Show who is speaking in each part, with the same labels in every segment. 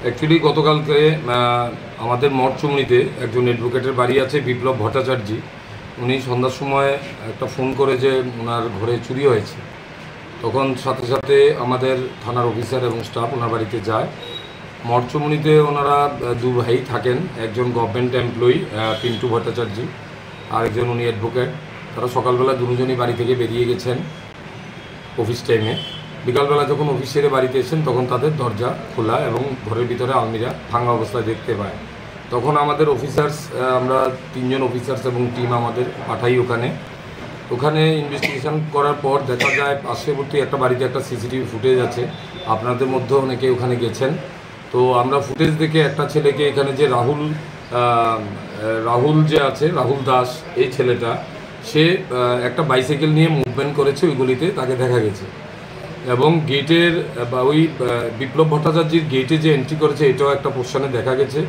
Speaker 1: Actually গতকালকে আমাদের মঠচুমনিতে একজন অ্যাডভোকেটের বাড়ি আছে, বিপ্লব ভট্টাচার্য। উনি সন্ধ্যার সময় একটা ফোন করে যে ওনার ঘরে চুরি হয়েছে। তখন সাথে সাথে আমাদের থানার অফিসার এবং স্টাফ ওনার বাড়িতে যায়। মঠচুমনিতে ওনারা দু ভাই থাকেন, একজন গভর্নমেন্ট এমপ্লয়ি পিন্টু ভট্টাচার্য, আর একজন উনি অ্যাডভোকেট। তারা সকালবেলা দুজনই বাড়ি থেকে বেরিয়ে গেছেন অফিস টাইমে। বিকালবেলা যখন অফিস সেরে বাড়িতে এসেছেন তখন তাদের দরজা খোলা এবং ঘরের ভিতরে আলমিরা ভাঙা অবস্থায় দেখতে পায়। তখন আমাদের অফিসার্স, আমরা 3 জন অফিসার্স এবং টিম আমাদের পাঠাই ওখানে ইনভেস্টিগেশন করার পর দেখা যায় পার্শ্ববর্তী একটা বাড়িতে একটা সিসিটিভি ফুটেজ আছে। আপনাদের মধ্যে অনেকে ওখানে গেছেন। তো আমরা ফুটেজ দেখে একটা ছেলেকে, এখানে যে রাহুল যে আছে, রাহুল দাস, এই ছেলেটা, সে একটা বাইসাইকেল নিয়ে মুভমেন্ট করেছে ওই গলিতে, তাকে দেখা গেছে। এবং গেটের বা ওই বিপ্লব ভট্টাচার্যের গেটে যে এন্ট্রি করেছে এটাও একটা পোর্শনে দেখা গেছে।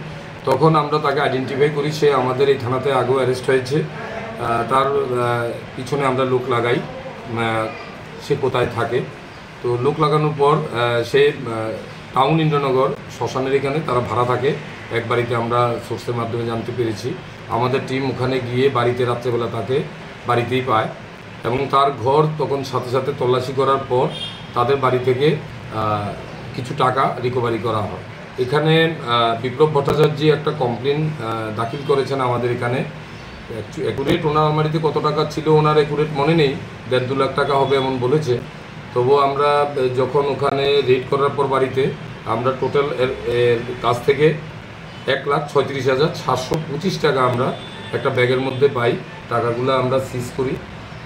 Speaker 1: তখন আমরা তাকে আইডেন্টিফাই করি, সে আমাদের এই থানাতে আগেও অ্যারেস্ট হয়েছে। তার পিছনে আমরা লোক লাগাই, সে কোথায় থাকে। তো লোক লাগানোর পর সে টাউন ইন্দ্রনগর শ্মশানের এখানে তারা ভাড়া থাকে এক বাড়িতে, আমরা সোর্সের মাধ্যমে জানতে পেরেছি। আমাদের টিম ওখানে গিয়ে বাড়িতে রাত্রেবেলা তাকে বাড়িতেই পায় এবং তার ঘর তখন সাথে সাথে তল্লাশি করার পর তাদের বাড়ি থেকে কিছু টাকা রিকভারি করা হয়। এখানে বিপ্লব ভট্টাচার্য একটা কমপ্লেন দাখিল করেছেন আমাদের এখানে। অ্যাকুরেট ওনার আলমারিতে কত টাকা ছিল ওনার অ্যাকুরেট মনে নেই, 1.5-2 লাখ টাকা হবে এমন বলেছে। তবুও আমরা যখন ওখানে রেড করার পর বাড়িতে আমরা টোটাল এর কাছ থেকে 1,36,725 টাকা আমরা একটা ব্যাগের মধ্যে পাই। টাকাগুলো আমরা সিজ করি।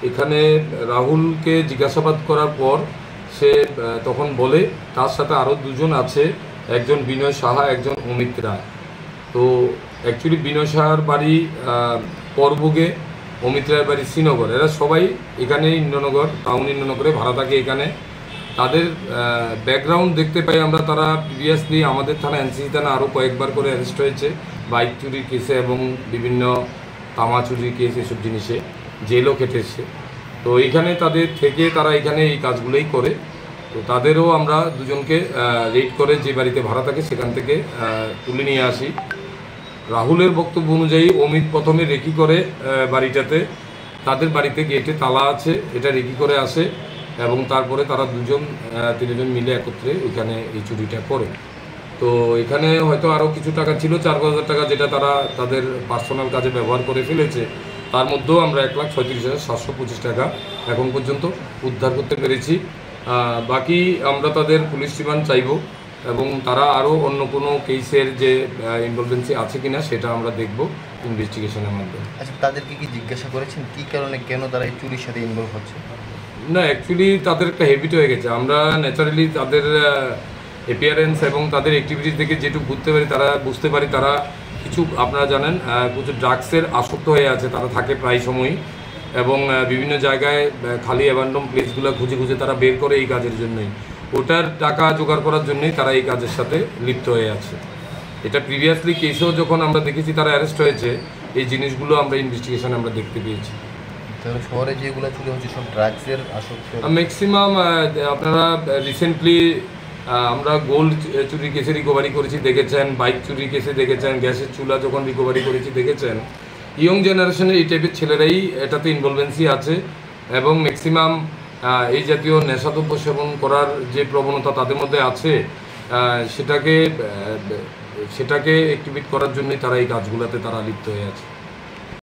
Speaker 1: এখানে রাহুলকে জিজ্ঞাসাবাদ করার পর সে তখন বলে তার সাথে আরও 2 জন আছে, একজন বিনয় সাহা, একজন অমিত রায়। তো অ্যাকচুয়ালি বিনয় সাহার বাড়ি পরভোগে, অমিত রায়ের বাড়ি শ্রীনগর। এরা সবাই এখানে ইন্দ্রনগর, টাউন ইন্দ্রনগরে ভাড়া থাকে এখানে। তাদের ব্যাকগ্রাউন্ড দেখতে পাই আমরা, তারা প্রিভিয়াসলি আমাদের থানা, এনসিসি থানা আরও কয়েকবার করে অ্যারেস্ট হয়েছে বাইক চুরির কেসে এবং বিভিন্ন তামা চুরির কেস, এসব জিনিসে জেলও কেটেছে। তো এইখানে তাদের থেকে তারা এখানে এই কাজগুলোই করে। তো তাদেরও আমরা 2 জনকে রেড করে যে বাড়িতে ভাড়া থাকে সেখান থেকে তুলে নিয়ে আসি। রাহুলের বক্তব্য অনুযায়ী অমিত প্রথমে রেকি করে বাড়িটাতে, তাদের বাড়িতে গেটে তালা আছে, এটা রেকি করে আসে এবং তারপরে তারা 2-3 জন মিলে একত্রে এখানে এই চুরিটা করে। তো এখানে হয়তো আরও কিছু টাকা ছিল, 4,000 টাকা, যেটা তারা তাদের পার্সোনাল কাজে ব্যবহার করে ফেলেছে। তার মধ্যেও আমরা 1,36,725 টাকা এখন পর্যন্ত উদ্ধার করতে পেরেছি। বাকি আমরা তাদের পুলিশ রিমান্ড চাইব এবং তারা আরও অন্য কোনো কেসের যে ইনভলভেন্সি আছে কিনা সেটা আমরা দেখব ইনভেস্টিগেশনের মাধ্যমে।
Speaker 2: আচ্ছা, তাদেরকে কি জিজ্ঞাসা করেছেন কী কারণে, কেন তারা এই চুরির সাথে ইনভলভ হচ্ছে?
Speaker 1: না, অ্যাকচুয়ালি তাদের একটা হ্যাবিট হয়ে গেছে। আমরা ন্যাচারালি তাদের অ্যাপিয়ারেন্স এবং তাদের অ্যাক্টিভিটিস দেখে যেটুকু বুঝতে পারি, তারা বুঝতে পারি তারা কিছু, আপনারা জানেন, কিছু ড্রাগসের আসক্ত হয়ে আছে। তারা থাকে প্রায় সময়ই এবং বিভিন্ন জায়গায় খালি অ্যাবান্ডন প্লেসগুলো খুঁজে খুঁজে তারা বের করে এই কাজের জন্যই, ওটার টাকা জোগাড় করার জন্যই তারা এই কাজের সাথে লিপ্ত হয়ে আছে। এটা প্রিভিয়াসলি কেসেও যখন আমরা দেখেছি তারা অ্যারেস্ট হয়েছে, এই জিনিসগুলো আমরা ইনভেস্টিগেশনে আমরা দেখতে পেয়েছি।
Speaker 2: শহরে যেগুলো চুরি হচ্ছে সব ড্রাগসের আসক্ত
Speaker 1: ম্যাক্সিমাম। আপনারা রিসেন্টলি আমরা গোল্ড চুরি কেসে রিকভারি করেছি দেখেছেন, বাইক চুরি কেসে দেখেছেন, গ্যাসের চুলা যখন রিকভারি করেছি দেখেছেন। ইয়ং জেনারেশনের এই টাইপের ছেলেরাই এটাতে ইনভলভেন্সি আছে এবং ম্যাক্সিমাম এই জাতীয় নেশাদ্রব্য সেবন করার যে প্রবণতা তাদের মধ্যে আছে, সেটাকে অ্যাক্টিভেট করার জন্যই তারা এই কাজগুলোতে তারা লিপ্ত হয়ে আছে।